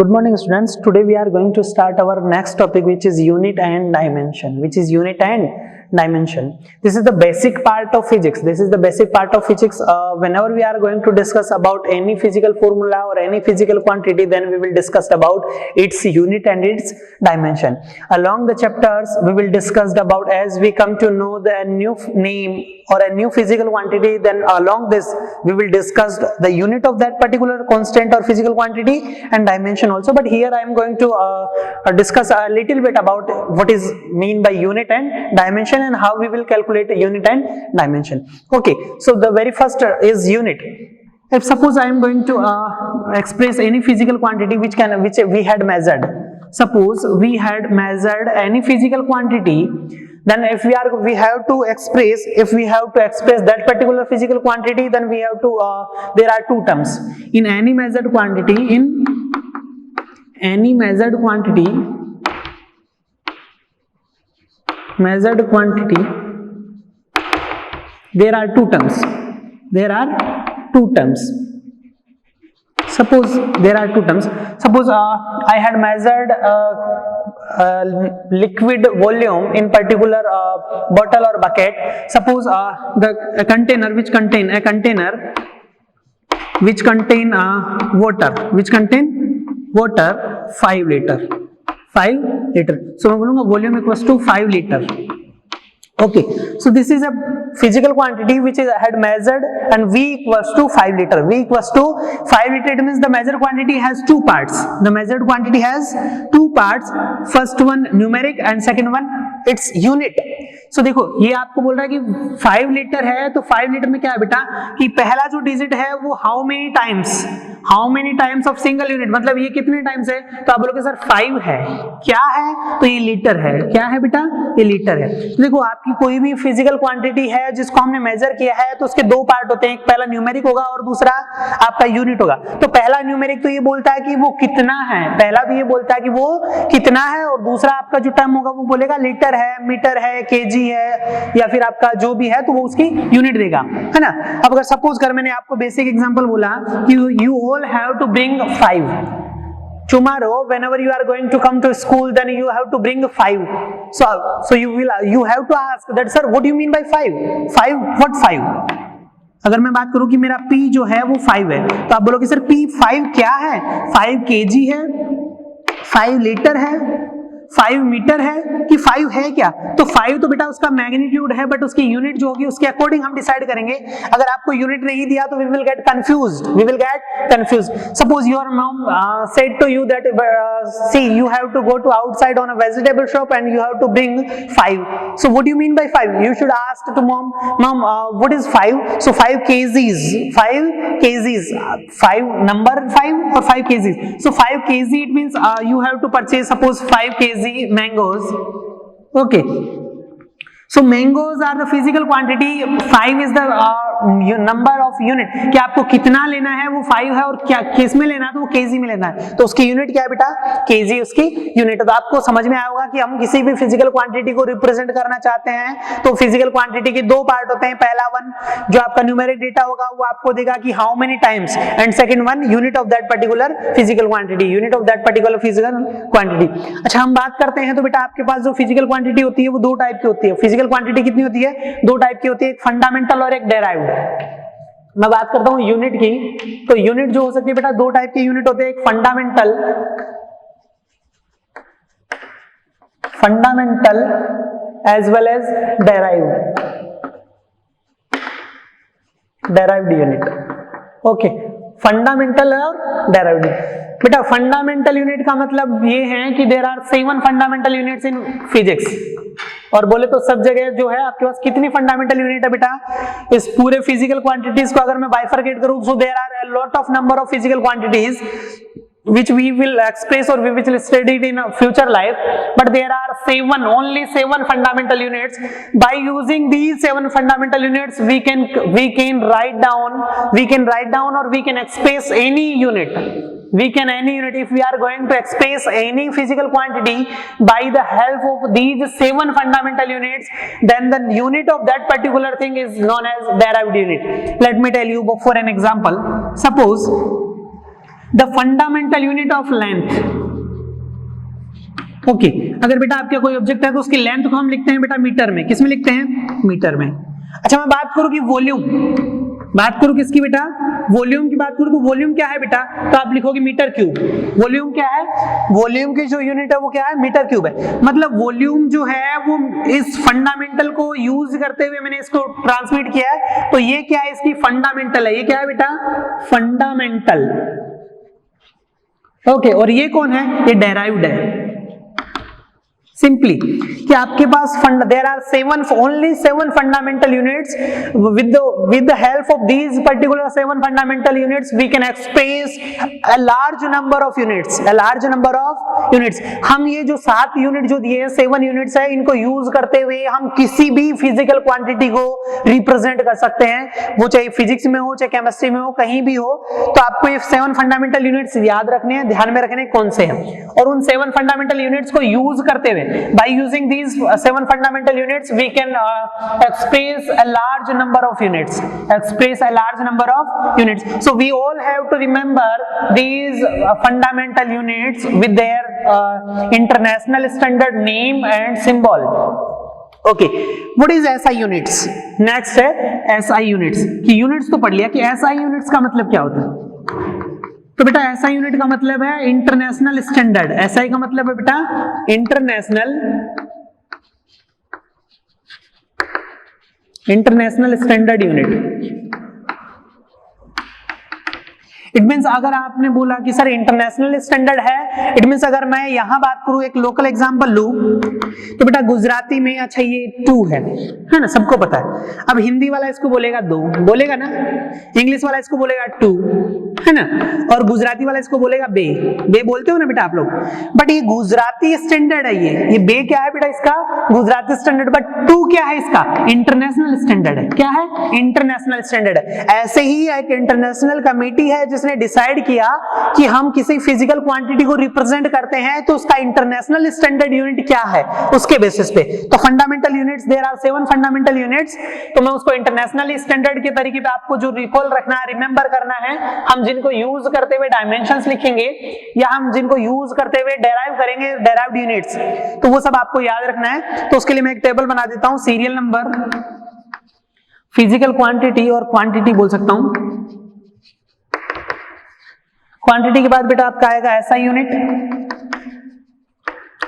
Good morning students. Today we are going to start our next topic, which is unit and dimension. This is the basic part of physics. Whenever we are going to discuss about any physical formula or any physical quantity, then we will discuss about its unit and its dimension. Along the chapters we will discuss about, as we come to know the new name or a new physical quantity, then along this we will discuss the unit of that particular constant or physical quantity and dimension also. But here I am going to discuss a little bit about what is mean by unit and dimension and how we will calculate a unit and dimension. Okay, so the very first is unit. If suppose I am going to express any physical quantity which we had measured. Suppose we had measured any physical quantity, then if we have to express that particular physical quantity, then we have to there are two terms. In any measured quantity, there are two terms. Suppose I had measured liquid volume in particular bottle or bucket. Suppose a container which contain water 5 liter. So मैं बोलूँगा volume equals to 5 liter. Okay, so this is a physical quantity which is had measured, and V equals to 5 liter. It means the measured quantity has two parts. First one numeric and second one its unit. So देखो ये आपको बोल रहा है कि 5 litre है, तो 5 litre में क्या है बेटा कि पहला जो डिजिट है वो how many times of single unit, मतलब ये कितने टाइम्स है, तो आप बोलोगे सर 5 है, क्या है, तो ये लीटर है, क्या है बेटा, ये लीटर है। तो देखो आपकी कोई भी फिजिकल क्वांटिटी है जिसको हमने मेजर किया है, तो उसके दो पार्ट होते हैं, एक पहला न्यूमेरिक होगा और दूसरा आपका यूनिट होगा। तो पहला न्यूमेरिक तो ये बोलता है कि वो कितना है, और दूसरा आपका जो टर्म होगा वो बोलेगा लीटर है, मीटर है, केजी है, या फिर आपका जो भी है तो वो उसकी यूनिट देगा, है ना। अब अगर सपोज कर मैंने आपको बेसिक एग्जांपल बोला कि you all have to bring 5 tomorrow, whenever you are going to come to school, then you have to bring 5. So you have to ask that sir, what do you mean by 5? What 5? अगर मैं बात करूं कि मेरा P जो है वो 5 है, तो आप बोलोगे सर P 5 क्या है, 5 kg है, 5 लीटर है, 5 मीटर है कि 5 है क्या। तो 5 तो बेटा उसका मैग्नीट्यूड है, बट उसकी यूनिट जो होगी उसके अकॉर्डिंग हम डिसाइड करेंगे। अगर आपको यूनिट नहीं दिया तो we will get confused. Suppose your mom said to you that see, you have to go to outside on a vegetable shop and you have to bring 5. So what do you mean by 5? You should ask to mom, what is 5? So 5 kgs, 5 number 5 or 5 kgs. So 5 kg, it means you have to purchase suppose 5 kg mangoes. Okay, so mangoes are the physical quantity, 5 is the number of unit, कि आपको कितना लेना है वो 5 है, और क्या किस में लेना है तो वो केजी में लेना है, तो उसकी यूनिट क्या है बेटा, केजी उसकी यूनिट है। तो आपको समझ में आया होगा कि हम किसी भी फिजिकल क्वांटिटी को रिप्रेजेंट करना चाहते हैं तो फिजिकल क्वांटिटी के दो पार्ट होते हैं, पहला वन जो आपका न्यूमेरिक डेटा होगा वो आपको देगा कि how many times, and second one unit of that particular physical quantity. अच्छा, हम बात करते हैं तो बेटा आपके पास जो फिजिकल क्वांटिटी होती है वो दो टाइप की होती है। फिजिकल क्वांटिटी कितनी होती है, दो टाइप की होती है, एक फंडामेंटल और एक डेराइव्ड। मैं बात करता हूं यूनिट की, तो यूनिट जो हो सकती है बेटा दो टाइप के यूनिट होते हैं, एक fundamental as well as derived unit. Okay, fundamental और डेराइव्ड। बेटा फंडामेंटल यूनिट का मतलब ये है कि there are 7 fundamental units in physics, और बोले तो सब जगह जो है आपके पास कितनी फंडामेंटल यूनिट है बेटा, इस पूरे फिजिकल क्वांटिटीज को अगर मैं बाइफरकेट करूं, so there are a lot of number of physical quantities which we will express or we will study it in a future life, but there are only 7 fundamental units. By using these 7 fundamental units we can write down or we can express any unit. If we are going to express any physical quantity by the help of these 7 fundamental units, then the unit of that particular thing is known as derived unit. Let me tell you for an example. Suppose the fundamental unit of length. Okay, अगर बेटा आपका कोई object है तो उसकी length को हम लिखते हैं बेटा मीटर में। किस में लिखते हैं? मीटर में। अच्छा, मैं बात करूं कि वॉल्यूम, बात करूं किसकी बेटा? वॉल्यूम की बात करूं तो वॉल्यूम क्या है बेटा? तो आप लिखोगे मीटर क्यूब। वॉल्यूम क्या है? वॉल्यूम की जो यूनिट है वो क्या है? मीटर क्यूब है। मतलब वॉल्यूम जो है वो इस फंडामेंटल को यूज करते हुए मैंने इसको ट्रांसमिट किया है, तो ये क्या है? इसकी फंडामेंटल है। ये क्या है बेटा? फंडामेंटल। ओके, और ये कौन है? ये डेराइव्ड है। सिंपली कि आपके पास there are only 7 fundamental units, with the help of these particular 7 fundamental units we can express a large number of units। हम ये जो 7 यूनिट जो दिए हैं, 7 यूनिट्स है, इनको यूज करते हुए हम किसी भी फिजिकल क्वांटिटी को रिप्रेजेंट कर सकते हैं, वो चाहे फिजिक्स में हो, चाहे केमिस्ट्री में हो, कहीं भी हो। तो आपको ये 7 फंडामेंटल यूनिट्स याद रखने हैं, ध्यान में रखने कौन से हैं, और उन 7 फंडामेंटल यूनिट्स को यूज करते हुए by using these 7 fundamental units we can express a large number of units, so we all have to remember these fundamental units with their international standard name and symbol। Okay, what is SI units? Next है SI units की units तो पढ़ लिया कि SI units का मतलब क्या होता है। तो बेटा एसआई यूनिट का मतलब है इंटरनेशनल स्टैंडर्ड। एसआई का मतलब है बेटा international standard unit. It means अगर आपने बोला कि सर इंटरनेशनल स्टैंडर्ड है, इट मीन्स अगर मैं यहां बात करूं, एक लोकल एग्जांपल लूं, तो बेटा गुजराती में अच्छा ये 2 है ना, सबको पता है। अब हिंदी वाला इसको बोलेगा 2, बोलेगा ना, इंग्लिश वाला इसको बोलेगा 2, है ना, और गुजराती वाला इसको बोलेगा बे। बे बोलते हो ना बेटा आप लोग, बट ये गुजराती स्टैंडर्ड है। ये बे क्या है बेटा? इसका गुजराती स्टैंडर्ड। बट 2 क्या है? इसका इंटरनेशनल स्टैंडर्ड है। क्या है? इंटरनेशनल स्टैंडर्ड है। ऐसे ही एक इंटरनेशनल कमेटी है जिसने डिसाइड किया कि हम किसी फिजिकल क्वांटिटी को रिप्रेजेंट करते हैं, तो उसका इंटरनेशनल स्टैंडर्ड यूनिट क्या है, उसके बेसिस पे। तो fundamental units, there are 7 fundamental units, तो मैं उसको इंटरनेशनल स्टैंडर्ड के तरीके पे आपको जो रिकॉल रखना है, रिमेंबर करना है, हम जिनको यूज करते हुए डायमेंशंस लिखेंगे, या हम जिनको यूज करते हुए डेराइव करेंगे डेराइव्ड यूनिट्स, तो वो सब आपको याद रखना है। तो उसके लिए मैं एक टेबल बना देता हूं, सीरियल नंबर, फिजिकल क्वांटिटी और क्वांटिटी बोल सकता हूं। क्वांटिटी के बाद बेटा आपका आएगा एसआई यूनिट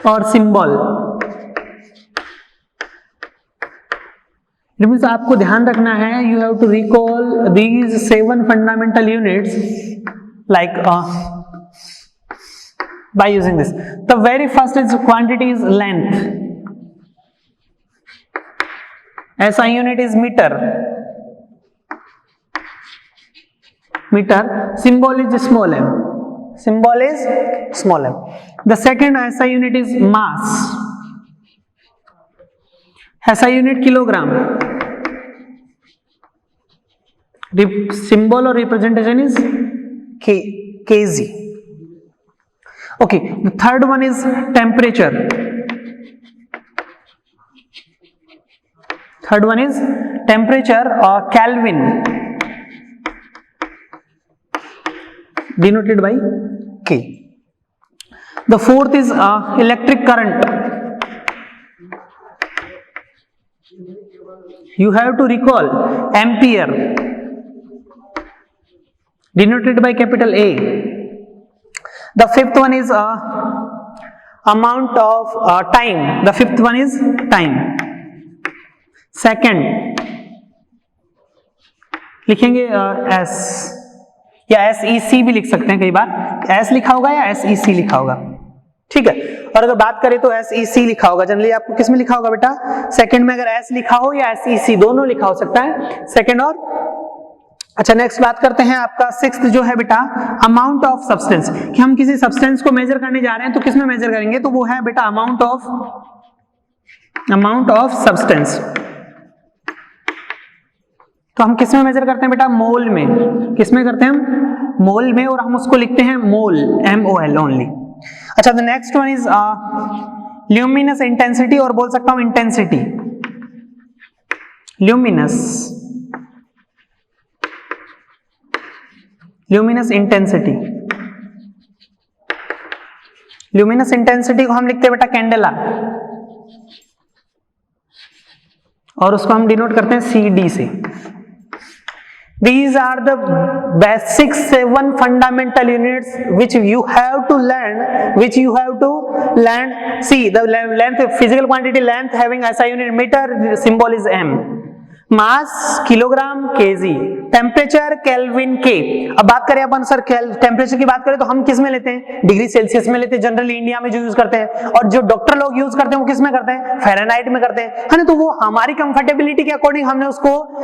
और सिंबल। मींस आपको ध्यान रखना है, you have to recall these 7 fundamental units like by using this. The very first is quantity is length, SI unit is metre, symbol is small m, the second SI unit is mass, SI unit kilogram, symbol or representation is kg। okay, the third one is temperature, or Kelvin, denoted by K। The fourth is electric current, you have to recall ampere, denoted by capital A। The fifth one is amount of time, the fifth one is time। second लिखेंगे S, या SEC भी लिख सकते हैं, कई बार S लिखा होगा या SEC लिखा होगा, ठीक है। और अगर बात करें तो SEC लिखा होगा। जनरली आपको किस में लिखा होगा बेटा? सेकंड में अगर S लिखा हो या SEC, दोनों लिखा हो सकता है, सेकंड और। अच्छा, नेक्स्ट बात करते हैं आपका 6th जो है बेटा अमाउंट ऑफ सब्सटेंस, कि हम किसी सब्सटेंस को मेजर करने जा रहे हैं तो किस में मेजर करेंगे? तो वो है बेटा अमाउंट ऑफ सब्सटेंस। तो हम किस में मेजर करते हैं बेटा? मोल में। किस में करते हैं हम? मोल में, और हम उसको लिखते हैं मोल, MOL ओनली। अच्छा, the next one is luminous intensity, और बोल सकता हूं intensity, luminous intensity. Luminous intensity को हम लिखते हैं बेटा कैंडेला, और उसको हम डिनोट करते हैं CD से। These are the basic 7 fundamental units which you have to learn. See the length, physical quantity length having SI unit meter, symbol is M. Mass kilogram KG, temperature kelvin के। अब बात करें अपन sir temperature की बात करें तो हम किस में लेते हैं, डिग्री सेल्सियस में लेते हैं जनरली इंडिया में जो यूज करते हैं, और जो डॉक्टर लोग यूज करते हैं वो किस में करते हैं, फ़ारेनहाइट में करते हैं, है ना। तो वो हमारी कंफर्टेबिलिटी के अकॉर्डिंग हमने उसको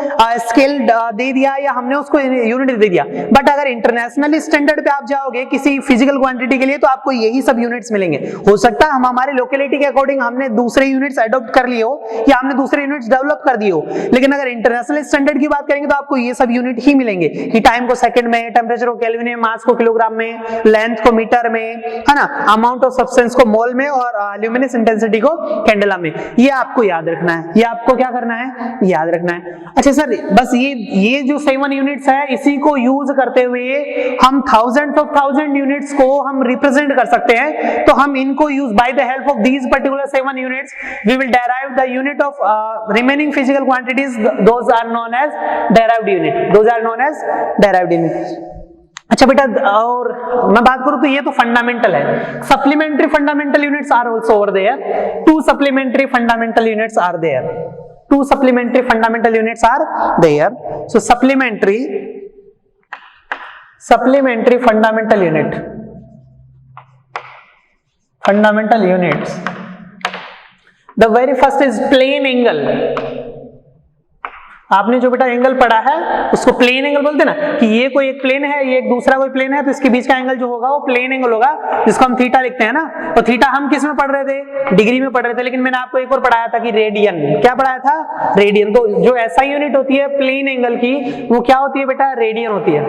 स्केल दे दिया या हमने उसको यूनिट दे दिया। बट अगर इंटरनेशनल स्टैंडर्ड पे आप जाओगे किसी फिजिकल क्वांटिटी के लिए तो आपको यही सब यूनिट्स मिलेंगे। हो सकता है हम हमारे लोकेलिटी के अकॉर्डिंग हमने दूसरे यूनिट्स अडॉप्ट कर लिए हो या हमने दूसरे यूनिट्स डेवलप कर दिए हो, लेकिन अगर इंटरनेशनल स्टैंडर्ड की बात करेंगे तो आपको ये सब यूनिट ही मिलेंगे कि टाइम को सेकंड में, टेम्परेचर को केल्विन में, मास को किलोग्राम में, लेंथ को मीटर में, है ना, अमाउंट ऑफ सब्सटेंस को मोल में, और ल्यूमिनस इंटेंसिटी को कैंडेला में। ये आपको याद रखना है, ये आपको क्या करना है, याद रखना है। अच्छा सर, बस ये जो 7 यूनिट्स है इसी को यूज करते हुए हम थाउजेंड यूनिट्स को हम रिप्रेजेंट कर सकते हैं। तो हम इनको use by the help of these particular 7 units we will derive the unit of remaining physical quantities, those are known as derived unit। अच्छा बेटा, और मैं बात करूं तो ये तो फंडामेंटल है। Supplementary fundamental units are also over there. 2 supplementary fundamental units are there. 2 supplementary fundamental units are there. So supplementary fundamental units, the very first is plane angle। आपने जो बेटा एंगल पढ़ा है उसको प्लेन एंगल बोलते हैं ना, कि ये कोई एक प्लेन है, ये एक दूसरा कोई प्लेन है, तो इसके बीच का एंगल जो होगा वो प्लेन एंगल होगा, जिसको हम थीटा लिखते हैं ना। तो थीटा हम किस में पढ़ रहे थे, डिग्री में पढ़ रहे थे, लेकिन मैंने आपको एक और पढ़ाया था कि रेडियन। क्या पढ़ाया था, रेडियन। तो जो ऐसा यूनिट होती है प्लेन एंगल की वो क्या होती है बेटा, रेडियन होती है,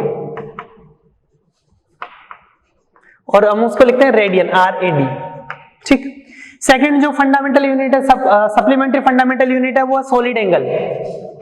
और हम उसको लिखते हैं रेडियन, RAD। ठीक। सेकंड जो फंडामेंटल यूनिट है, सप्लीमेंट्री फंडामेंटल यूनिट है, वो है सॉलिड एंगल।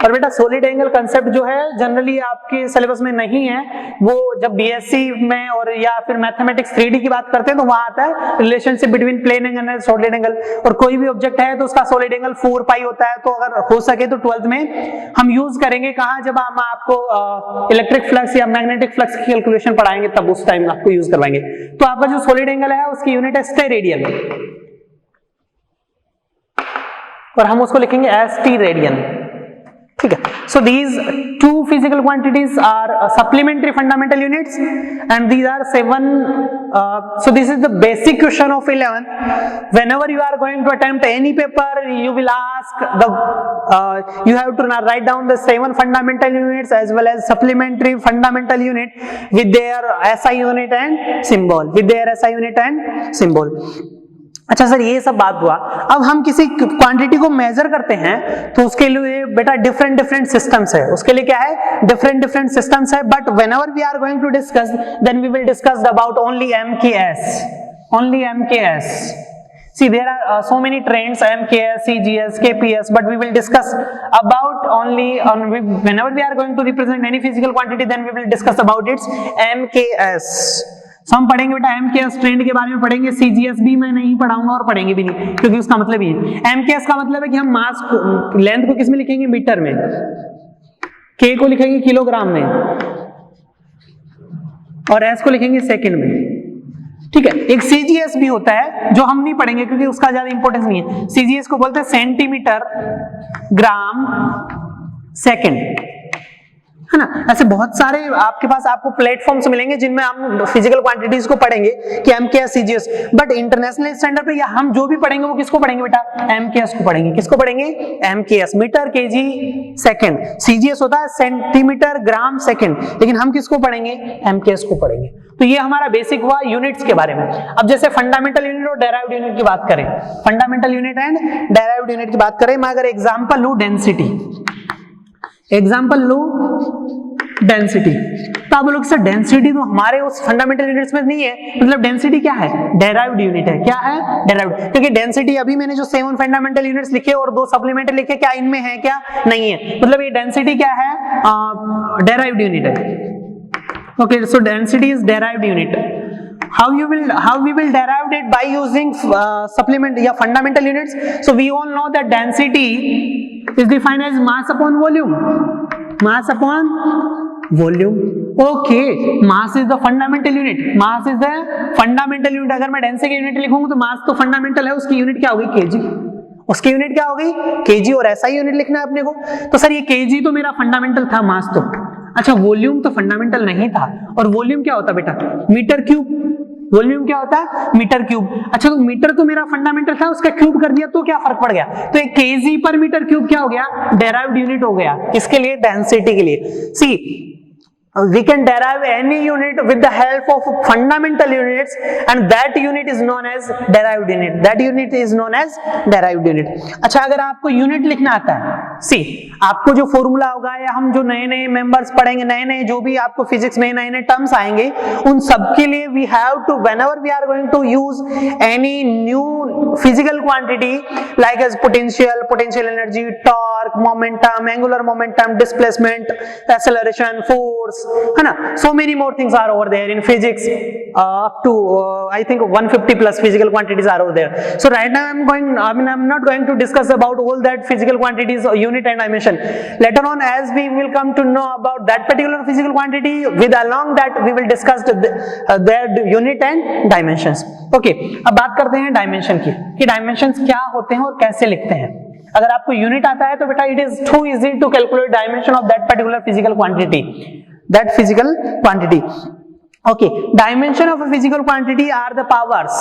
और बेटा सॉलिड एंगल कंसेप्ट जो है जनरली आपके सिलेबस में नहीं है, वो जब BSc में और या फिर मैथमेटिक्स 3D की बात करते हैं तो वहां आता है relationship between plane angle and solid angle. और कोई भी ऑब्जेक्ट है तो उसका सॉलिड एंगल 4 पाई होता है। तो अगर हो सके तो 12th में हम यूज करेंगे कहाँ, जब हम आपको इलेक्ट्रिक फ्लक्स या मैग्नेटिक फ्लक्स की कैलकुलेशन पढ़ाएंगे तब उस टाइम आपको यूज करवाएंगे। तो आपका जो सॉलिड एंगल है उसकी यूनिट है स्टेरेडियन, और हम उसको लिखेंगे ST रेडियन। ठीक है। So these 2 physical quantities are supplementary fundamental units and these are 7 so this is the basic question of 11th। whenever you are going to attempt any paper you will ask the you have to write down the 7 fundamental units as well as supplementary fundamental unit with their SI unit and symbol, अच्छा sir ये सब बात हुआ। अब हम किसी quantity को major करते हैं तो उसके लिए बेटा डिफरेंट सिस्टम्स है, उसके लिए क्या है, डिफरेंट सिस्टम्स है। But whenever we are going to discuss then we will discuss about only MKS। See there are so many trends, MKS, CGS, KPS, but we will discuss about only whenever we are going to represent any physical quantity then we will discuss about its MKS। So, हम पढ़ेंगे बेटा MKS trend के बारे में पढ़ेंगे, CGS भी मैं नहीं पढ़ाऊंगा और पढ़ेंगे भी नहीं, क्योंकि उसका मतलब ही है। MKS का मतलब है कि हम मास को, लेंथ को किस में लिखेंगे, मीटर में, K को लिखेंगे किलोग्राम में, और S को लिखेंगे सेकंड में। ठीक है। एक CGS भी होता है जो हम नहीं पढ़ेंगे क्योंकि उसका ज्यादा इंपॉर्टेंस नहीं है। CGS को बोलते हैं सेंटीमीटर ग्राम सेकंड, है ना। ऐसे बहुत सारे आपके पास आपको प्लेटफॉर्म्स मिलेंगे जिनमें हम फिजिकल क्वांटिटीज को पढ़ेंगे कि MKS, CGS। But international standard पे या हम जो भी पढ़ेंगे वो किसको पढ़ेंगे बेटा, MKS को पढ़ेंगे। किसको पढ़ेंगे, MKS, metre KG second. CGS होता है सेंटीमीटर ग्राम सेकंड, लेकिन हम किसको पढ़ेंगे, MKS को पढ़ेंगे। तो ये हमारा बेसिक हुआ यूनिट्स के बारे में। अब जैसे फंडामेंटल यूनिट और डेराइव्ड यूनिट की बात करें, fundamental unit and derived unit की बात करें, मैं अगर एग्जांपल लूं डेंसिटी, तो आप बोलोगे सर डेंसिटी तो हमारे उस फंडामेंटल यूनिट्स में नहीं है, मतलब डेंसिटी क्या है, डेराइव्ड यूनिट है। क्या है, डेराइव्ड। क्योंकि डेंसिटी अभी मैंने जो 7 फंडामेंटल यूनिट्स लिखे और 2 सप्लीमेंट्री लिखे, क्या इनमें है, क्या नहीं है, मतलब ये डेंसिटी क्या है, डेराइव्ड यूनिट है। Okay, so density is derived unit. how we will derive it by using supplement या fundamental units. So we all know that density is defined as mass upon volume. Mass upon volume. Okay, mass is the fundamental unit. Mass is the fundamental unit. अगर मैं density की unit लिखूंगा तो मास तो fundamental है, उसकी unit क्या होगी? केजी. उसकी यूनिट क्या होगी? केजी. और ऐसा ही यूनिट लिखना है अपने को. तो सर ये केजी तो मेरा फंडामेंटल था, मास तो. अच्छा, वॉल्यूम तो फंडामेंटल नहीं था. और वॉल्यूम क्या होता बेटा? Metre cube. वॉल्यूम क्या होता है? Metre cube. अच्छा, तो मीटर तो मेरा फंडामेंटल था, उसका क्यूब कर दिया तो क्या फर्क पड़ गया? तो एक केजी पर मीटर क्यूब क्या हो गया? डेराइव्ड यूनिट हो गया. किसके लिए? डेंसिटी के लिए. सी, we can derive any unit with the help of fundamental units, and that unit is known as derived unit. That unit is known as derived unit. अच्छा, अगर आपको यूनिट लिखना आता है, सी आपको जो फॉर्मूला होगा या हम जो नए नए मेंबर्स पढ़ेंगे, नए नए जो भी आपको फिजिक्स में नए नए टर्म्स आएंगे, उन सब के लिए we have to, whenever we are going to use any new physical quantity like as potential, potential energy, torque, momentum, angular momentum, displacement, acceleration, force, है ना, so many more things are over there in physics, up to I think 150 plus physical quantities are over there. So right now I'm not going to discuss about all that physical quantities, unit and dimension. Later on, as we will come to know about that particular physical quantity, with along that we will discuss their unit and dimensions. Okay, अब बात करते हैं dimension की, कि dimensions क्या होते हैं और कैसे लिखते हैं. अगर आपको यूनिट आता है तो बेटा it is too easy to calculate dimension of that particular physical quantity. That physical quantity. Okay, dimension of a physical quantity are the powers.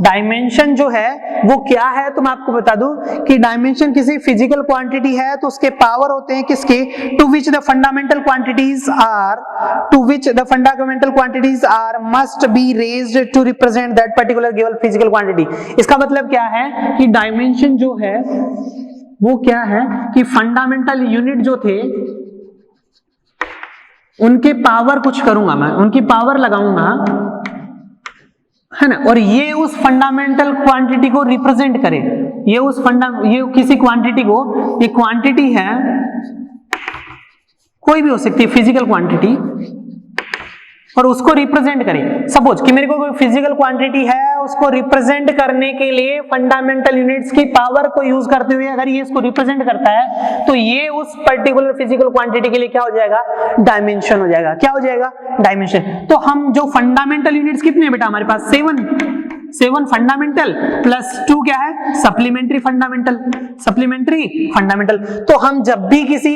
Dimension जो है वो क्या है, तो मैं आपको बता दूं कि डायमेंशन किसी फिजिकल क्वांटिटी है तो उसके पावर होते हैं किसके? To which the fundamental quantities are must be raised to represent that particular given physical quantity. इसका मतलब क्या है कि डायमेंशन जो है वो क्या है कि फंडामेंटल यूनिट जो थे उनके पावर कुछ करूंगा मैं, उनकी पावर लगाऊंगा, है ना, और ये उस फंडामेंटल क्वांटिटी को रिप्रेजेंट करे. ये किसी क्वांटिटी को, ये क्वांटिटी है कोई भी हो सकती है फिजिकल क्वांटिटी, और उसको रिप्रेजेंट करें. सपोज कि मेरे को कोई फिजिकल क्वांटिटी है, उसको रिप्रेजेंट करने के लिए फंडामेंटल यूनिट्स की पावर को यूज करते हुए अगर ये इसको रिप्रेजेंट करता है तो ये उस पर्टिकुलर फिजिकल क्वांटिटी के लिए क्या हो जाएगा? डायमेंशन हो जाएगा. क्या हो जाएगा? डायमेंशन. तो हम जो फंडामेंटल यूनिट्स कितने हैं बेटा हमारे पास? 7 फंडामेंटल प्लस 2 क्या है? Supplementary fundamental. तो हम जब भी किसी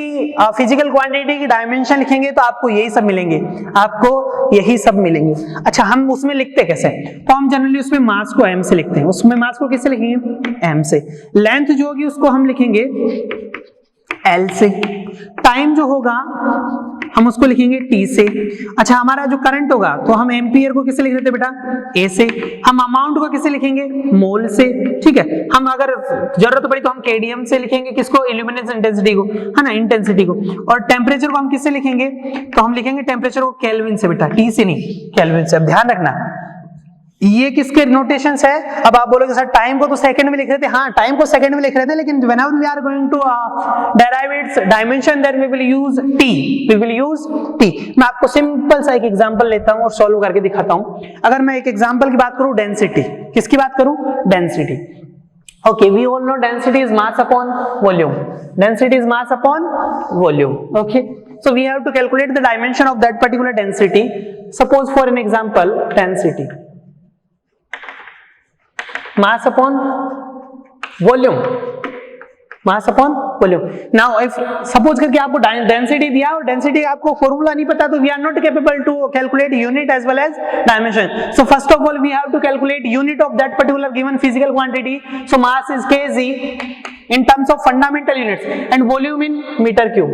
फिजिकल क्वांटिटी की डायमेंशन लिखेंगे तो आपको यही सब मिलेंगे. अच्छा, हम उसमें लिखते कैसे? तो हम जनरली उसमें मास को m से लिखते हैं. उसमें मास को किससे लिखेंगे? m से. लेंथ जो होगी उसको हम लिखेंगे L से. टाइम जो होगा हम उसको लिखेंगे T से. अच्छा, हमारा जो करंट होगा तो हम एम्पियर को किससे लिख देते बेटा? A से. हम अमाउंट को किससे लिखेंगे? मोल से. ठीक है, हम अगर जरूरत पड़ी तो हम kdm से लिखेंगे किसको? इल्यूमिनेशन इंटेंसिटी को, है ना, इंटेंसिटी को. और टेम्परेचर को हम किससे लिखेंगे? तो हम लिखेंगे टेम्परेचर को केल्विन से बेटा, T से नहीं, केल्विन से. अब ध्यान रखना ये किसके नोटेशंस है. अब आप बोलोगे सर टाइम को तो सेकंड में लिख रहे थे. हाँ, टाइम को सेकंड में लिख रहे थे, लेकिन whenever we are going to derive its dimension then we will use t. मैं आपको सिंपल सा एक एग्जांपल लेता हूं और सॉल्व करके दिखाता हूं. अगर मैं एक एग्जांपल की बात करूं, डेंसिटी. किसकी बात करूं? Density. Okay, we all know density is mass upon volume. Okay, so we have to calculate the dimension of that particular density. Suppose for an example, density mass upon volume. Now if suppose करके आपको density दिया और density आपको formula नहीं पता तो we are not capable to calculate unit as well as dimension. So first of all we have to calculate unit of that particular given physical quantity. So mass is kg in terms of fundamental units and volume in meter cube.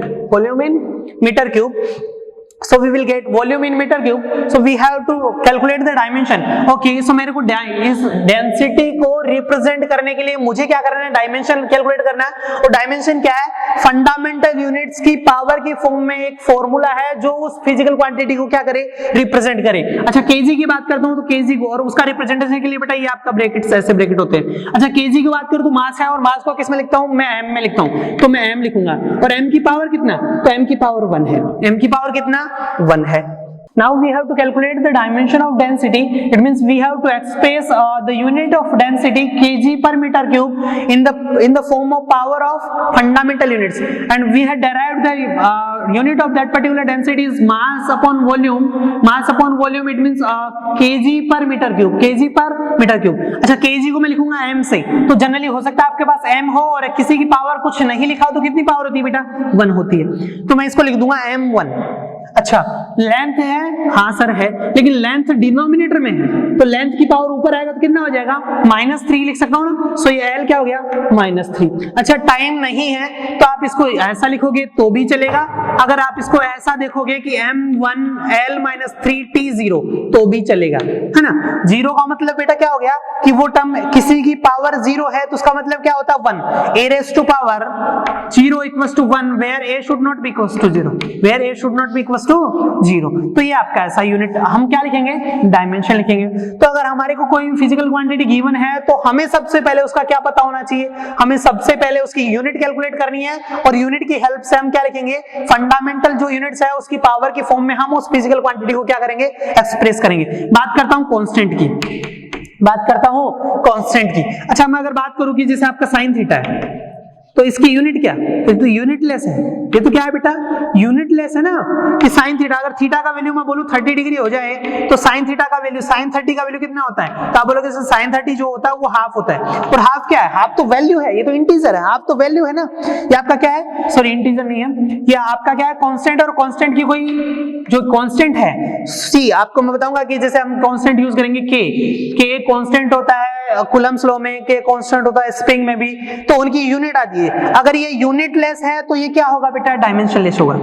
So we will get volume in meter cube. So we have to calculate the dimension. Okay, so मेरे को इस density को represent करने के लिए मुझे क्या करना है? डायमेंशन कैलकुलेट करना है. और डायमेंशन क्या है? फंडामेंटल यूनिट्स की पावर की फॉर्म में एक फॉर्मूला है जो उस फिजिकल क्वांटिटी को क्या करे? रिप्रेजेंट करे. अच्छा, केजी की बात करता हूं तो केजी को, और उसका रिप्रेजेंटेशन के लिए बेटा ये आपका ब्रैकेट्स, ऐसे ब्रैकेट होते हैं. अच्छा, केजी की बात करूं तो मास है और मास को किस में लिखता हूं? मैं m में लिखता हूं. तो मैं m लिखूंगा. और m की पावर कितना? तो m की पावर 1 है. m की पावर कितना? 1 है. Now we have to calculate the dimension of density. It means we have to express the unit of density kg per meter cube in the form of power of fundamental units, and we had derived the unit of that particular density is mass upon volume. Mass upon volume it means kg per meter cube. kg per meter cube. अच्छा kg को मैं लिखूंगा m से, तो generally हो सकता है आपके पास m हो और किसी की पावर कुछ नहीं लिखा हो तो कितनी पावर होती है बेटा 1 होती है, तो मैं इसको लिख दूंगा m1। अच्छा लेंथ है, हाँ सर है, लेकिन लेंथ डिनोमिनेटर में है तो लेंथ की पावर ऊपर आएगा तो कितना हो जाएगा -3 लिख सकता हूं ना, सो ये L क्या हो गया -3। अच्छा टाइम नहीं है तो आप इसको ऐसा लिखोगे तो भी चलेगा, अगर आप इसको ऐसा देखोगे कि m1 L -3 t0 तो भी चलेगा, है ना। 0 का मतलब बेटा क्या हो गया कि वो टर्म किसी की पावर 0 है तो उसका मतलब क्या होता है 1, a raised to power 0 equals to 1 where a should not be equals to 0, where a should not be equals to 0। तो ये आपका ऐसा यूनिट हम क्या लिखेंगे डायमेंशन लिखेंगे। तो अगर हमारे को कोई फिजिकल क्वांटिटी गिवन है तो हमें सबसे पहले उसका क्या पता होना चाहिए, हमें सबसे पहले उसकी यूनिट कैलकुलेट करनी है और यूनिट की हेल्प से हम क्या लिखेंगे फंडामेंटल जो यूनिट्स है उसकी पावर की फॉर्म में हम उस फिजिकल क्वांटिटी को क्या करेंगे एक्सप्रेस करेंगे। बात करता हूं कांस्टेंट की, बात करता हूं कांस्टेंट की। अच्छा मैं अगर बात करूं कि जैसे आपका साइन थीटा है तो इसकी यूनिट क्या, ये तो यूनिटलेस है, ये तो क्या है बेटा यूनिटलेस है ना, कि साइन थीटा अगर थीटा का वैल्यू मैं बोलूं 30 डिग्री हो जाए तो साइन थीटा का वैल्यू साइन 30 का वैल्यू कितना होता है, तो आप बोलोगे साइन 30 जो होता है वो हाफ होता है, और हाफ क्या है, हाफ तो वैल्यू है, ये तो इंटीजर है, हाफ तो वैल्यू है ना, ये आपका क्या है सॉरी इंटीजर नहीं है, ये आपका क्या है कांस्टेंट, और कांस्टेंट की कोई जो कांस्टेंट है सी आपको मैं बताऊंगा कि जैसे हम कांस्टेंट यूज करेंगे के कांस्टेंट होता है कूलम्स लॉ में, के कांस्टेंट होता है स्प्रिंग में भी, तो उनकी यूनिट आती है। अगर ये यूनिटलेस है तो ये क्या होगा बेटा डायमेंशनलेस होगा,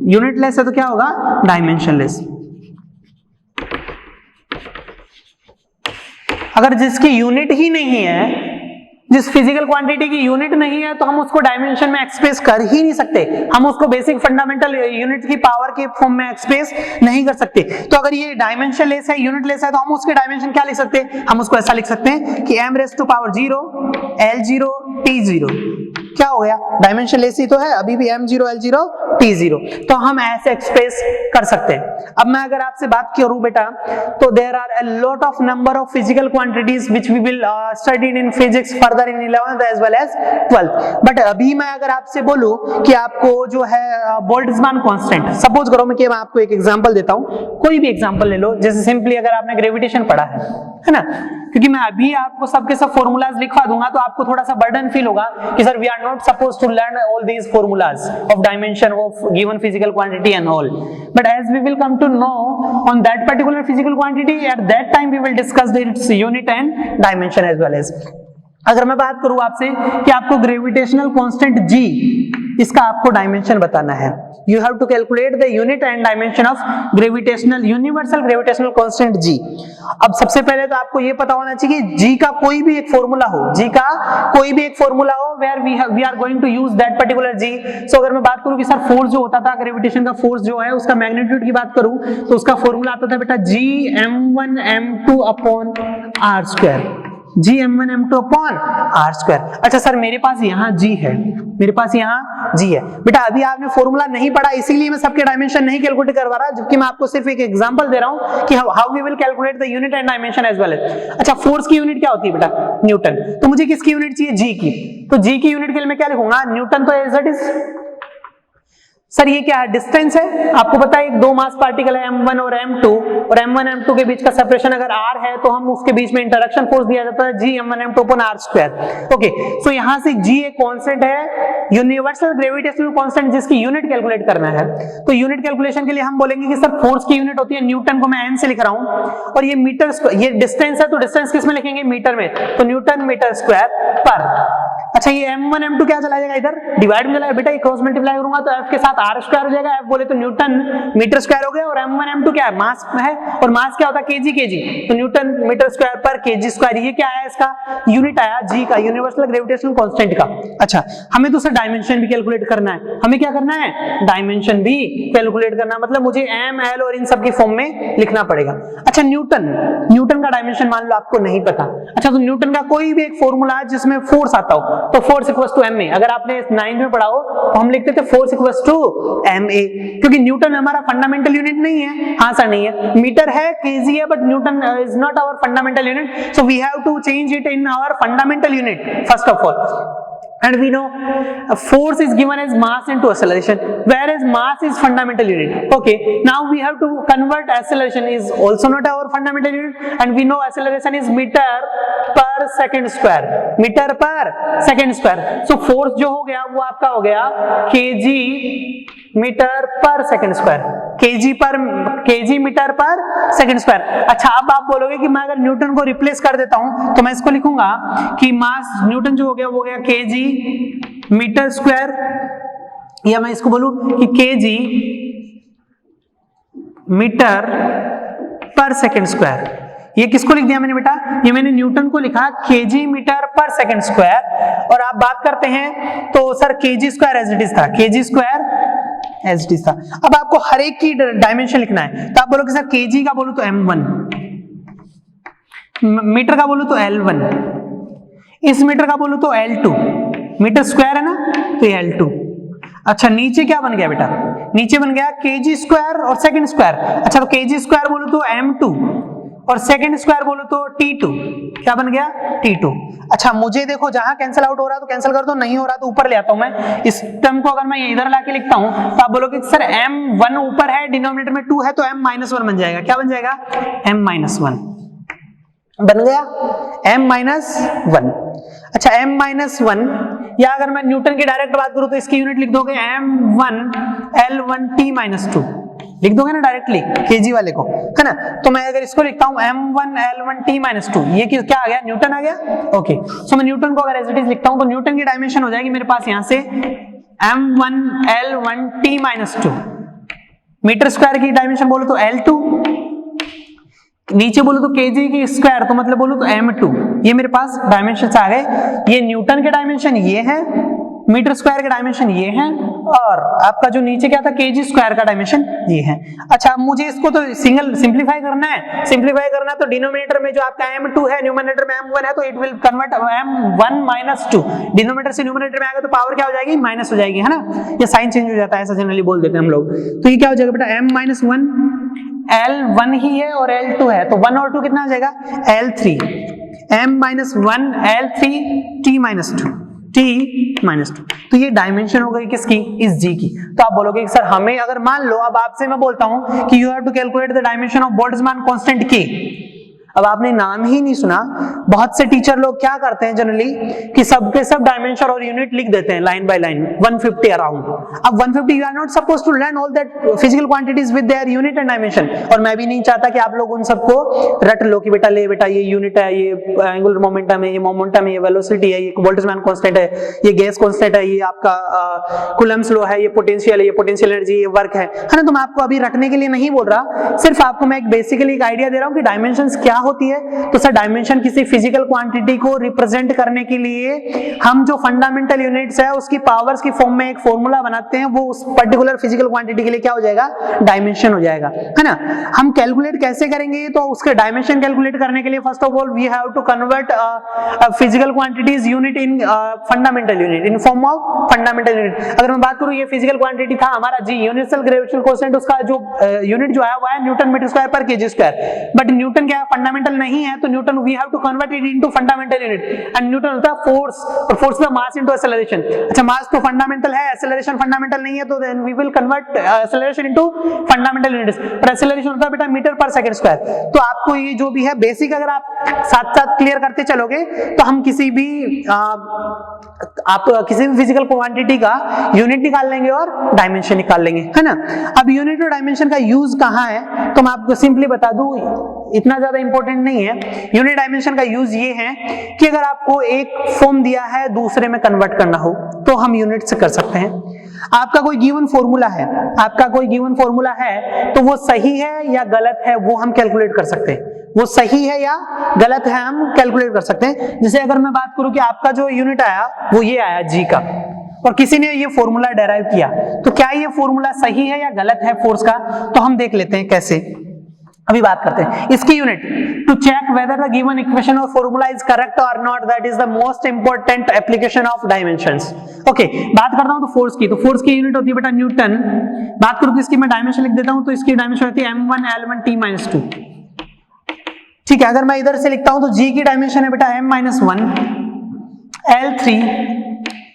यूनिटलेस है तो क्या होगा डायमेंशनलेस। अगर जिसकी यूनिट ही नहीं है, जिस फिजिकल क्वांटिटी की यूनिट नहीं है तो हम उसको डायमेंशन में एक्सप्रेस कर ही नहीं सकते, हम उसको बेसिक फंडामेंटल यूनिट की पावर के फॉर्म में एक्सप्रेस नहीं कर सकते। तो अगर ये डायमेंशनलेस है यूनिटलेस है तो हम उसके डायमेंशन क्या लिख सकते हैं, हम उसको ऐसा लिख सकते हैं कि m raised to power 0 L0 T0 क्या हो गया डायमेंशनलेस ही तो है, अभी भी m0 L0 T0, तो हम ऐसे एक्सप्रेस कर सकते हैं। अब मैं अगर आपसे बात करूं बेटा तो there are a lot of number of physical quantities which we will studied in physics further in 11th as well as 12th, but अभी मैं अगर आपसे बोलूं कि आपको जो है बोल्ट्जमान कांस्टेंट, सपोज करो मैं आपको एक एग्जांपल देता हूं, कोई भी एग्जांपल ले लो, जैसे सिंपली अगर आपने ग्रेविटेशन पढ़ा है ना, क्योंकि मैं अभी आपको सबके सब फॉर्मूलाज लिखवा दूंगा तो आपको थोड़ा सा बर्डन फील होगा कि sir we are not suppose to learn all these formulas of dimension of given physical quantity and all, but as we will come to know on that particular physical quantity at that time we will discuss its unit and dimension as well as. अगर मैं बात करूं आपसे कि आपको gravitational constant g इसका आपको dimension बताना है, you have to calculate the unit and dimension of gravitational universal gravitational constant g। अब सबसे पहले तो आपको ये पता होना चाहिए कि g का कोई भी एक फॉर्मूला हो, g का कोई भी एक फॉर्मूला हो where we are going to use that particular g। So अगर मैं बात करूं कि सर फोर्स जो होता था ग्रेविटेशन का फोर्स जो है उसका मैग्नीट्यूड की बात करूं तो उसका फॉर्मूला आता था बेटा g m1 m2 upon r square, g m1 m2 upon r square. अच्छा सर मेरे पास यहाँ g है, मेरे पास यहाँ g है, बेटा अभी आपने फॉर्मूला नहीं पढ़ा इसीलिए मैं सबके डायमेंशन नहीं कैलकुलेट करवा रहा, जबकि मैं आपको सिर्फ एक एग्जांपल दे रहा हूँ कि how we will calculate the unit and dimension as well as. अच्छा फोर्स की यूनिट क्या होती है बेटा न्यूटन, तो मुझे किसकी यूनिट चाहिए g की, तो g की यूनिट के लिए मैं क्या लिखूंगा न्यूटन, तो एज इट इज। सर ये क्या है डिस्टेंस है, आपको पता है एक दो मास पार्टिकल है m1 और m2, और m1 m2 के बीच का सेपरेशन अगर r है तो हम उसके बीच में इंटरेक्शन फोर्स दिया जाता है g m1 m2 upon r square. Okay so यहां से g एक कांस्टेंट है यूनिवर्सल ग्रेविटेशनल कांस्टेंट जिसकी यूनिट कैलकुलेट करना है, तो यूनिट कैलकुलेशन के लिए हम बोलेंगे कि सर फोर्स की यूनिट होती है न्यूटन, को मैं n से लिख रहा हूं, और ये मीटर, ये डिस्टेंस है तो डिस्टेंस किस में लिखेंगे मीटर में, तो न्यूटन मीटर स्क्वायर पर। अच्छा ये m1 m2 क्या चला जाएगा इधर डिवाइड में चला, बेटा ये क्रॉस मल्टीप्लाई करूंगा तो f के साथ r स्क्वायर हो जाएगा, f बोले तो न्यूटन मीटर स्क्वायर हो गया, और m1 m2 क्या है मास है, और मास क्या होता है kg, तो न्यूटन मीटर स्क्वायर पर kg स्क्वायर, ये क्या आया इसका यूनिट आया g का यूनिवर्सल ग्रेविटेशनल कांस्टेंट का। अच्छा हमें तो सर डायमेंशन भी कैलकुलेट करना है, हमें क्या करना है डायमेंशन भी कैलकुलेट करना, मतलब मुझे m l और इन सब की फॉर्म में लिखना पड़ेगा। अच्छा न्यूटन का डायमेंशन मान लो आपको नहीं पता, अच्छा तो न्यूटन का कोई भी एक फॉर्मूला जिसमें फोर्स आता हो, तो फोर्स इक्वल्स टू ma। अगर आपने 9th में पढ़ा हो तो हम लिखते थे फोर्स इक्वल्स टू ma, क्योंकि न्यूटन हमारा फंडामेंटल यूनिट नहीं है। हाँ सर नहीं है, मीटर है, केजी है, but newton is not our fundamental unit, so we have to change it in our fundamental unit first of all. And we know force is given as mass into acceleration, whereas mass is fundamental unit. Okay, now we have to convert acceleration is also not our fundamental unit, and we know acceleration is meter per second square, meter per second square. So force जो हो गया वो आपका हो गया kg metre पर second square, KG metre पर second square. अच्छा, अब आप बोलोगे कि मैं अगर न्यूटन को रिप्लेस कर देता हूं तो मैं इसको लिखूंगा कि मास न्यूटन जो हो गया वो हो गया केजी मीटर स्क्वायर, या मैं इसको बोलूं कि केजी मीटर पर सेकंड स्क्वायर। ये किसको लिख दिया मैंने बेटा? ये मैंने न्यूटन को लिखा केजी मीटर पर सेकंड स्क्वायर, और आप बात करते हैं तो sir KG square as it is था, KG square as it is था। अब आपको हर एक की डायमेंशन लिखना है, तो आप बोलोगे सर केजी का बोलूं तो m1, मीटर का बोलूं तो l1, इस मीटर का बोलूं तो l2, मीटर स्क्वायर है ना तो ये l2। अच्छा, नीचे क्या बन गया बेटा? नीचे बन गया केजी स्क्वायर और सेकंड स्क्वायर। अच्छा, तो केजी स्क्वायर बोलूं तो m2 और सेकंड स्क्वायर बोलो तो t2, क्या बन गया? t2। अच्छा, मुझे देखो जहां कैंसिल आउट हो रहा है तो कैंसिल कर दो, नहीं हो रहा तो ऊपर ले आता हूं मैं। इस टर्म को अगर मैं इधर लाके लिखता हूं तो आप बोलोगे सर m1 ऊपर है, डिनोमिनेटर में 2 है, तो m-1 बन जाएगा। क्या बन जाएगा? m-1 बन गया, m-1। अच्छा, m-1, या अगर मैं न्यूटन की डायरेक्ट बात करूं तो इसकी यूनिट लिख दोगे m1 l1t-2, लिख दोगे ना डायरेक्टली केजी वाले को, है ना? तो मैं अगर इसको लिखता हूं m1 l1t-2, ये क्या आ गया? न्यूटन आ गया। ओके, सो मैं न्यूटन को अगर एज इट इज लिखता हूं तो न्यूटन की डायमेंशन हो जाएगी मेरे पास यहां से m1 l1t-2, मीटर स्क्वायर की डायमेंशन बोलो तो l2, नीचे बोलो तो केजी की स्क्वायर, तो मतलब बोलो तो m2। ये मेरे पास डायमेंशन आ गए। ये न्यूटन के डायमेंशन ये है, मीटर स्क्वायर का डायमेंशन ये है, और आपका जो नीचे क्या था केजी स्क्वायर का डायमेंशन ये है। अच्छा, मुझे इसको तो सिंपलीफाई करना है। सिंपलीफाई करना तो डिनोमिनेटर में जो आपका m2 है, न्यूमरेटर में m1 है, तो it will convert m1 - 2, denominator से न्यूमरेटर में आएगा तो पावर क्या हो जाएगी? माइनस हो जाएगी, है ना? ये साइन चेंज हो जाता है, ऐसा जनरली बोल देते हैं हम लोग। तो ये क्या हो जाएगा बेटा? m-1, L1 ही है और L2 है, तो 1 और 2 कितना हो जाएगा? L3, m-1 L3 t-2। तो ये डायमेंशन हो गई किसकी? इस जी की। तो आप बोलोगे सर हमें, अगर मान लो अब आपसे मैं बोलता हूं कि you have to calculate the dimension of Boltzmann constant K, अब आपने नाम ही नहीं सुना। बहुत से टीचर लोग क्या करते हैं जनरली कि सब के सब डायमेंशन और यूनिट लिख देते हैं लाइन बाय लाइन 150 अराउंड। अब 150 you are not supposed to learn all that physical quantities with their unit and dimension, और मैं भी नहीं चाहता कि आप लोग उन सबको रट लो कि बेटा ले बेटा ये यूनिट है, ये एंगुलर मोमेंटम है, ये मोमेंटम है, ये वेलोसिटी है, ये बोल्ट्जमान कांस्टेंट है, ये गैस कांस्टेंट है, ये आपका कूलम्ब्स लॉ है, ये पोटेंशियल है, ये पोटेंशियल एनर्जी, ये वर्क है ना? तो मैं आपको अभी रटने के लिए नहीं बोल रहा, सिर्फ आपको मैं एक बेसिकली एक आइडिया दे रहा हूं कि डायमेंशंस क्या होती है। तो सर डायमेंशन किसी फिजिकल क्वांटिटी को रिप्रेजेंट करने के लिए हम जो फंडामेंटल यूनिट्स है उसकी पावर्स की फॉर्म में एक फॉर्मूला बनाते हैं, वो उस पर्टिकुलर फिजिकल क्वांटिटी के लिए क्या हो जाएगा? डायमेंशन हो जाएगा, है ना? हम कैलकुलेट कैसे करेंगे? तो उसके डायमेंशन कैलकुलेट करने के लिए first of all we have to convert physical quantities unit in fundamental unit, in form of fundamental unit. अगर मैं बात करूं ये फिजिकल क्वांटिटी था हमारा जी, यूनिवर्सल ग्रेविटेशनल कांस्टेंट, उसका जो यूनिट जो है वो है न्यूटन मीटर स्क्वायर पर केजी स्क्वायर, बट न्यूटन क्या है? फंडामेंटल नहीं है, तो newton we have to convert it into fundamental unit, and newton होता है फोर्स, और फोर्स का मास इनटू एक्सेलरेशन। अच्छा, मास तो फंडामेंटल है, एक्सेलरेशन फंडामेंटल नहीं है, तो then we will convert acceleration into fundamental units, पर एक्सेलरेशन होता है बेटा मीटर पर सेकंड स्क्वायर। तो आपको ये जो भी है बेसिक अगर आप साथ साथ क्लियर करते चलोगे तो हम किसी भी फिजिकल क्वांटिटी का यूनिट निकाल लेंगे और डायमेंशन निकाल लेंगे, है ना? अब यूनिट और डायमेंशन का यूज कहां है तो मैं आपको सिंपली बता दूं, इतना ज्यादा इंपॉर्टेंट नहीं है। यूनिट डायमेंशन का यूज ये है कि अगर आपको एक फॉर्म दिया है दूसरे में कन्वर्ट करना हो तो हम यूनिट से कर सकते हैं। आपका कोई गिवन फॉर्मूला है तो वो सही है या गलत है वो हम कैलकुलेट कर सकते हैं, वो सही है या गलत है हम कैलकुलेट कर सकते हैं। जैसे अगर मैं बात करूं कि आपका जो यूनिट आया वो ये आया जी का, और किसी ने ये फॉर्मूला डेराइव किया, तो क्या ये फॉर्मूला सही है या गलत है फोर्स का? तो हम देख लेते हैं कैसे। अभी बात करते हैं इसकी unit to check whether the given equation और फॉर्मूला इज करेक्ट और not, that is the most important application of dimensions. Okay, बात करता हूं तो फोर्स की, तो फोर्स की यूनिट होती है बेटा न्यूटन। बात करूं तो इसकी मैं डायमेंशन लिख देता हूं, तो इसकी डायमेंशन होती है m1 L1 T-2। ठीक है, अगर मैं इधर से लिखता हूं तो G की डायमेंशन है बेटा m-1 L3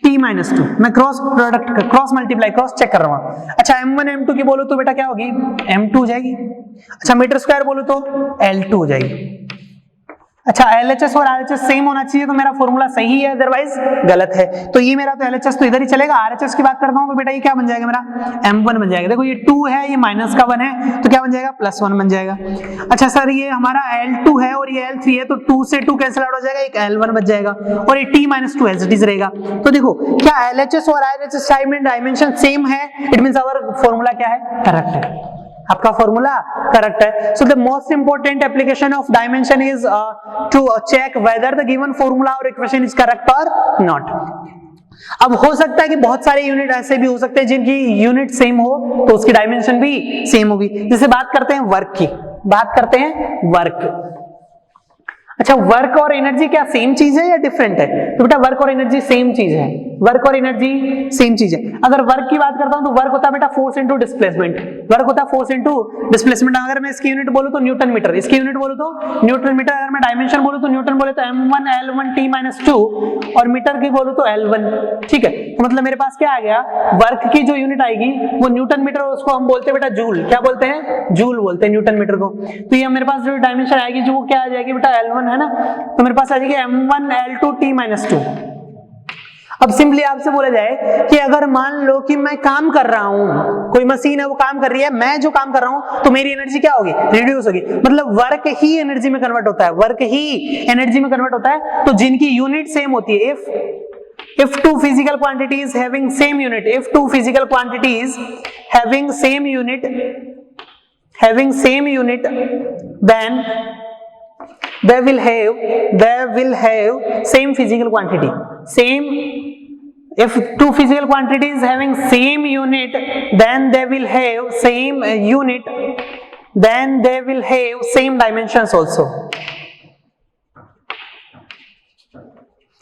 T-2। मैं cross product cross multiply cross check कर रहा हूं। अच्छा m1 m2 की बोलो तो बेटा क्या होगी, m2 हो जाएगी। अच्छा मीटर स्क्वायर बोलो तो L2 हो जाएगी। अच्छा LHS और RHS सेम होना चाहिए तो मेरा फॉर्मूला सही है, अदरवाइज गलत है। तो ये मेरा तो LHS तो इधर ही चलेगा। RHS की बात करता हूं तो बेटा ये क्या बन जाएगा, मेरा m1 बन जाएगा। देखो ये 2 है, ये माइनस का 1 है, तो क्या बन जाएगा, +1 बन जाएगा। अच्छा सर ये हमारा L2 है और ये L3 है, तो 2 से 2 कैंसिल आउट हो जाएगा, एक L1 बच जाएगा और ये T-2 एज इट इज रहेगा। तो देखो क्या LHS और RHS साइड में डायमेंशन सेम है, इट मींस आवर फॉर्मूला क्या है, करेक्ट है, आपका फॉर्मूला करेक्ट है। So the most important application of dimension is to check whether the given formula और इक्वेशन इज करेक्ट और नॉट। अब हो सकता है कि बहुत सारे यूनिट ऐसे भी हो सकते हैं जिनकी यूनिट सेम हो तो उसकी डायमेंशन भी सेम होगी। जैसे बात करते हैं वर्क की, बात करते हैं वर्क। अच्छा वर्क और एनर्जी क्या सेम चीज है या डिफरेंट है, तो बेटा वर्क और एनर्जी सेम चीज है, वर्क और एनर्जी सेम चीज है। अगर वर्क की बात करता हूं तो वर्क होता है बेटा फोर्स इनटू डिस्प्लेसमेंट, वर्क होता है फोर्स इनटू डिस्प्लेसमेंट। अगर मैं इसकी यूनिट बोलूं तो न्यूटन मीटर, इसकी यूनिट बोलूं तो न्यूटन मीटर। अगर मैं डायमेंशन बोलूं तो न्यूटन बोले तो m1 L1 T-2 और मीटर की बोलूं तो L1। ठीक है, तो मतलब मेरे पास क्या आ गया, वर्क की जो यूनिट आएगी वो न्यूटन मीटर, उसको हम बोलते हैं बेटा जूल। क्या बोलते हैं, जूल बोलते हैं न्यूटन मीटर को। तो ये मेरे पास जो डायमेंशन आएगी जो क्या आ जाएगी बेटा L1 है ना, तो मेरे पास आ जाएगी m1 L2 T-2। अब सिंपली आपसे बोला जाए कि अगर मान लो कि मैं काम कर रहा हूं, कोई मशीन है वो काम कर रही है, मैं जो काम कर रहा हूं तो मेरी एनर्जी क्या होगी, रिड्यूस होगी। मतलब वर्क ही एनर्जी में कन्वर्ट होता है, वर्क ही एनर्जी में कन्वर्ट होता है। तो जिनकी यूनिट सेम होती है, if two physical quantities having same unit, if two physical quantities having same unit then they will have same physical quantity. Same, if two physical quantities having same unit then they will have same unit, then they will have same dimensions also.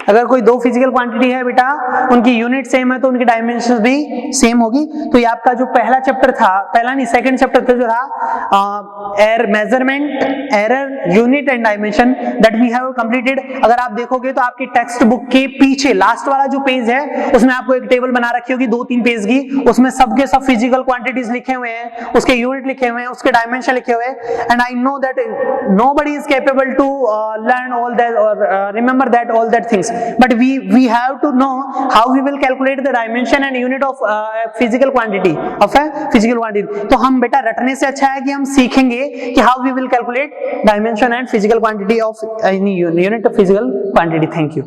अगर कोई दो physical quantity है बेटा, उनकी unit same है तो उनकी dimensions भी सेम होगी। तो ये आपका जो पहला चैप्टर था, पहला नहीं सेकंड चैप्टर था जो था एयर measurement, error, unit and dimension, that we have completed. अगर आप देखोगे तो आपकी टेक्स्ट बुक के पीछे लास्ट वाला जो पेज है उसमें आपको एक टेबल बना रखी होगी 2-3 पेज की, उसमें सबके सब फिजिकल क्वांटिटीज लिखे हुए हैं, उसके यूनिट लिखे हुए हैं, उसके डायमेंशन लिखे हुए हैं। And I know that nobody is capable to learn all that or remember that all that things, but we have to know how we will calculate the dimension and unit of physical quantity of a physical quantity। तो हम बेटा रटने से अच्छा है कि हम सीखेंगे कि how we will calculate dimension and physical quantity of any unit of physical quantity। Thank you।